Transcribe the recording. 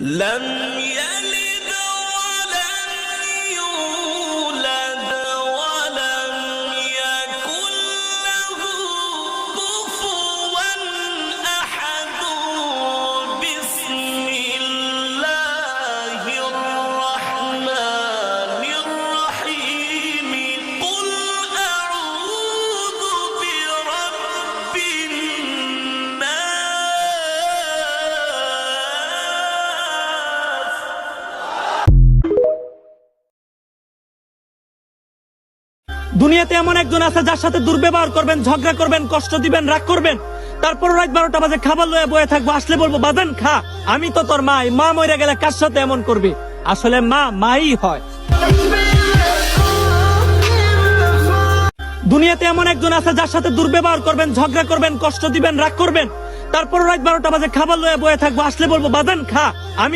لم يلد ولم يولد ولم يكن له كفوا أحد بسم الله الرحمن الرحيم قل أعوذ برب দুনিয়াতে এমন একজন আছে যার সাথে দুর্ব্যবহার করবেন, ঝগড়া করবেন, কষ্ট দিবেন, রাগ করবেন, তারপর রাত 12টা বাজে খাবার লয়ে বয়ে থাকবো, আসলে বলবো বাজান খা, আমি তো তোর মা, মা মরে গেলে কার সাথে এমন করবি? আসলে মা মাই হয়। দুনিয়াতে এমন একজন আছে যার সাথে দুর্ব্যবহার করবেন, ঝগড়া করবেন, কষ্ট দিবেন, রাগ করবেন, তারপর রাত 12টা বাজে খাবার লয়ে বয়ে থাকবো, আসলে বলবো বাজান খা, আমি